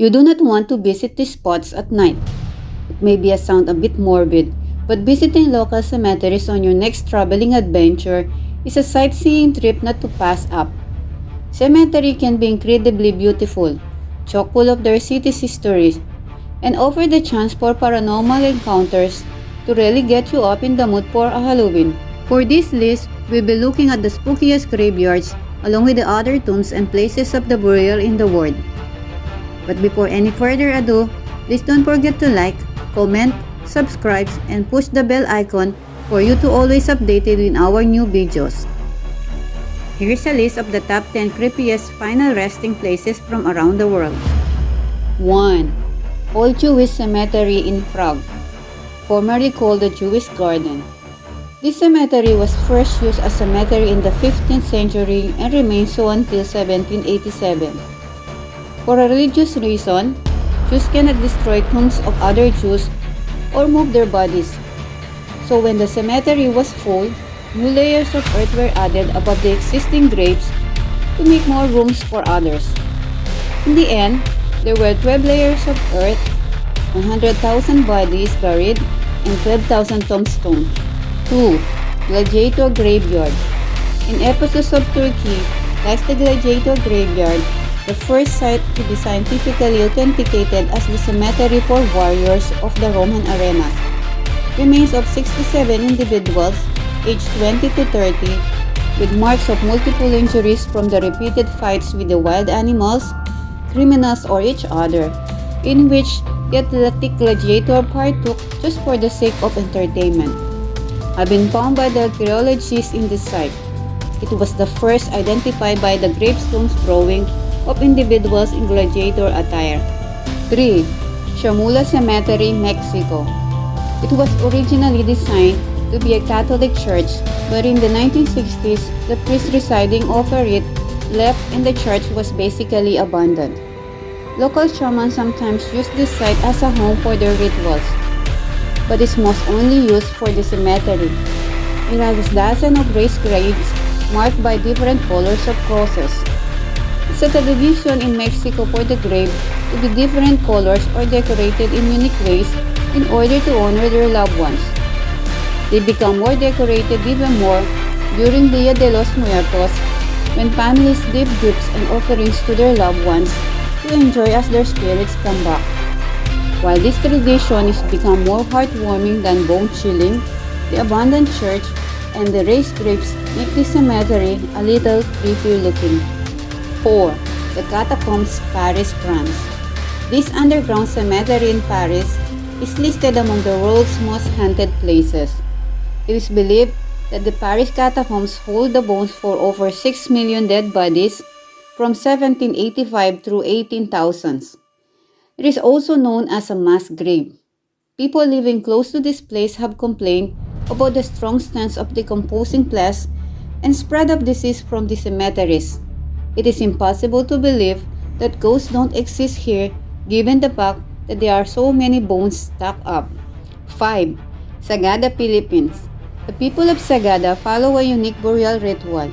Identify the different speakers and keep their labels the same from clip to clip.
Speaker 1: You do not want to visit these spots at night. It may be a sound a bit morbid, but visiting local cemeteries on your next traveling adventure is a sightseeing trip not to pass up. Cemetery can be incredibly beautiful, chock full of their city's history, and offer the chance for paranormal encounters to really get you up in the mood for a Halloween. For this list, we'll be looking at the spookiest graveyards along with the other tombs and places of the burial in the world. But before any further ado, please don't forget to like, comment, subscribe, and push the bell icon for you to always updated in our new videos. Here's a list of the top 10 creepiest final resting places from around the world. 1. Old Jewish Cemetery in Prague, formerly called the Jewish Garden. This cemetery was first used as a cemetery in the 15th century and remained so until 1787. For a religious reason, Jews cannot destroy tombs of other Jews or move their bodies. So when the cemetery was full, new layers of earth were added above the existing graves to make more rooms for others. In the end, there were 12 layers of earth, 100,000 bodies buried, and 12,000 tombstones. 2. Gladiator Graveyard. In Ephesus of Turkey, lies the Gladiator Graveyard, the first site to be scientifically authenticated as the cemetery for warriors of the Roman arenas. Remains of 67 individuals, aged 20 to 30, with marks of multiple injuries from the repeated fights with the wild animals, criminals, or each other, in which the athletic gladiator partook just for the sake of entertainment, have been found by the archaeologists in this site. It was the first identified by the gravestones drawing of individuals in gladiator attire. 3. Chamula Cemetery, Mexico. It was originally designed to be a Catholic church, but in the 1960s, the priest residing over it left and the church was basically abandoned. Local shamans sometimes use this site as a home for their rituals, but is most only used for the cemetery. It has dozens of raised graves marked by different colors of crosses. It's a tradition in Mexico for the grave to be different colors or decorated in unique ways in order to honor their loved ones. They become more decorated even more during Dia de los Muertos, when families give gifts and offerings to their loved ones to enjoy as their spirits come back. While this tradition is become more heartwarming than bone-chilling, the abandoned church and the raised graves make this cemetery a little creepy looking. 4. The Catacombs, Paris, France. This underground cemetery in Paris is listed among the world's most haunted places. It is believed that the Paris catacombs hold the bones for over 6 million dead bodies from 1785 through 18,000s. It is also known as a mass grave. People living close to this place have complained about the strong stench of decomposing flesh and spread of disease from the cemeteries. It is impossible to believe that ghosts don't exist here given the fact that there are so many bones stacked up. 5. Sagada, Philippines. The people of Sagada follow a unique burial ritual.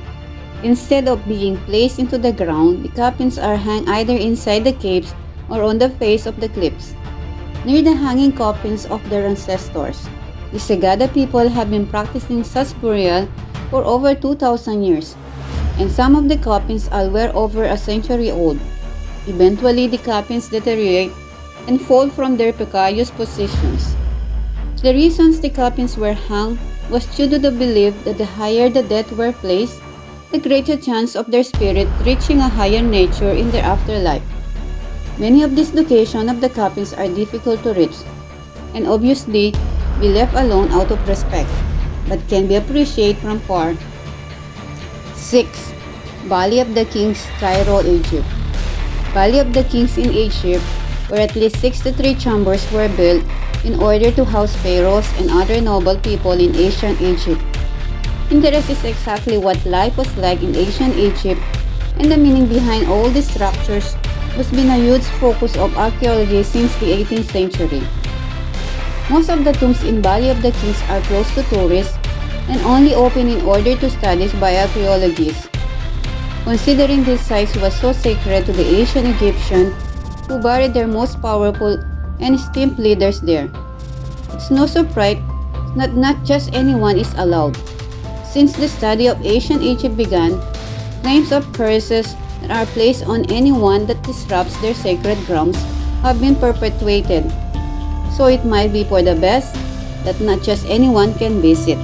Speaker 1: Instead of being placed into the ground, the coffins are hung either inside the caves or on the face of the cliffs, near the hanging coffins of their ancestors. The Sagada people have been practicing such burial for over 2,000 years, and some of the coffins are over a century old. Eventually, the coffins deteriorate and fall from their precarious positions. The reasons the coffins were hung was due to the belief that the higher the dead were placed, the greater chance of their spirit reaching a higher nature in their afterlife. Many of these locations of the coffins are difficult to reach, and obviously be left alone out of respect, but can be appreciated from far. 6. Valley of the Kings, Cairo, Egypt. Valley of the Kings in Egypt, where at least 63 chambers were built in order to house pharaohs and other noble people in ancient Egypt. Interest is exactly what life was like in ancient Egypt, and the meaning behind all these structures has been a huge focus of archaeology since the 18th century. Most of the tombs in Valley of the Kings are closed to tourists and only open in order to studies by archaeologists. Considering this site was so sacred to the ancient Egyptian, who buried their most powerful and esteemed leaders there. It's no surprise that not just anyone is allowed. Since the study of ancient Egypt began, claims of curses that are placed on anyone that disrupts their sacred grounds have been perpetuated. So it might be for the best that not just anyone can visit.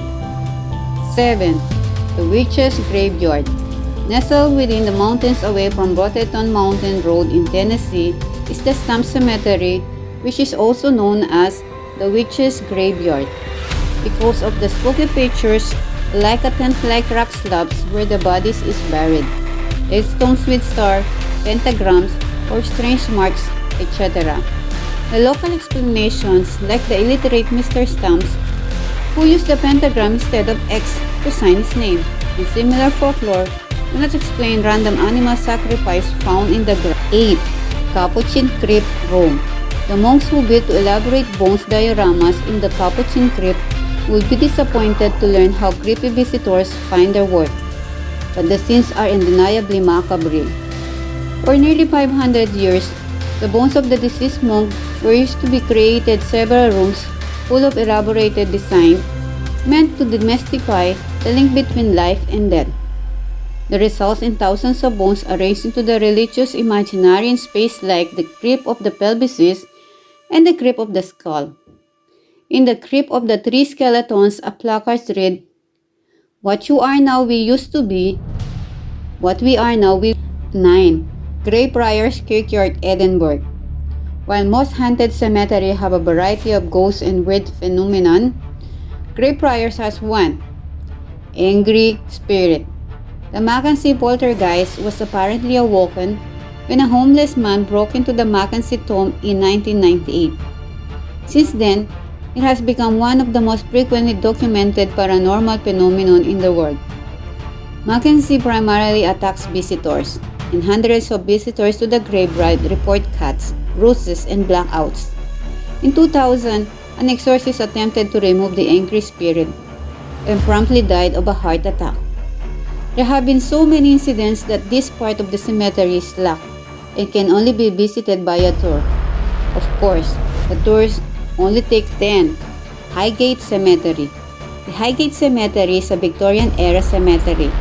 Speaker 1: 7. The Witches' Graveyard. Nestled within the mountains away from Roteton Mountain Road in Tennessee is the Stump Cemetery, which is also known as the Witches' Graveyard because of the spooky features like a tent-like rock slabs where the bodies is buried, headstones with star, pentagrams, or strange marks, etc. The local explanations, like the illiterate Mr. Stumps, who used the pentagram instead of X to sign his name, and similar folklore, do not explain random animal sacrifice found in the ground. 8. Capuchin Crypt, Rome. The monks who built to elaborate bones dioramas in the Capuchin Crypt will be disappointed to learn how creepy visitors find their work, but the scenes are undeniably macabre. For nearly 500 years, the bones of the deceased monk were used to be created several rooms full of elaborated design meant to demystify the link between life and death. The results in thousands of bones arranged into the religious imaginary in space like the crypt of the pelvises and the crypt of the skull. In the crypt of the three skeletons, a placard read, "What you are now we used to be, what we are now we." 9. Greyfriars Kirkyard, Edinburgh. While most haunted cemeteries have a variety of ghosts and weird phenomenon, Greyfriars has one, angry spirit. The Mackenzie poltergeist was apparently awoken when a homeless man broke into the Mackenzie tomb in 1998. Since then, it has become one of the most frequently documented paranormal phenomenon in the world. Mackenzie primarily attacks visitors, and hundreds of visitors to the graveyard report cuts, bruises, and blackouts. In 2000, an exorcist attempted to remove the angry spirit and promptly died of a heart attack. There have been so many incidents that this part of the cemetery is locked and can only be visited by a tour. Of course, the tours only take 10. Highgate Cemetery. The Highgate Cemetery is a Victorian-era cemetery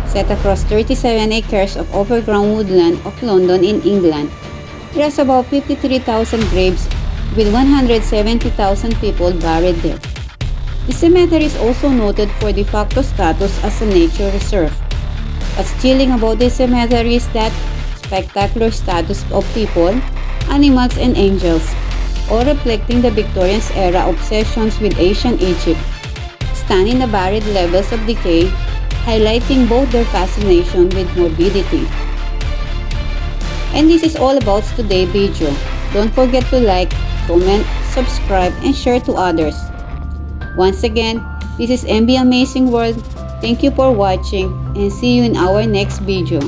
Speaker 1: set across 37 acres of overgrown woodland of London in England. It has about 53,000 graves with 170,000 people buried there. The cemetery is also noted for de facto status as a nature reserve. What's chilling about this cemetery is that spectacular status of people, animals, and angels, all reflecting the Victorian era obsessions with ancient Egypt, stunning the buried levels of decay, highlighting both their fascination with morbidity. And this is all about today's video. Don't forget to like, comment, subscribe, and share to others. Once again, this is MB Amazing World. Thank you for watching and see you in our next video.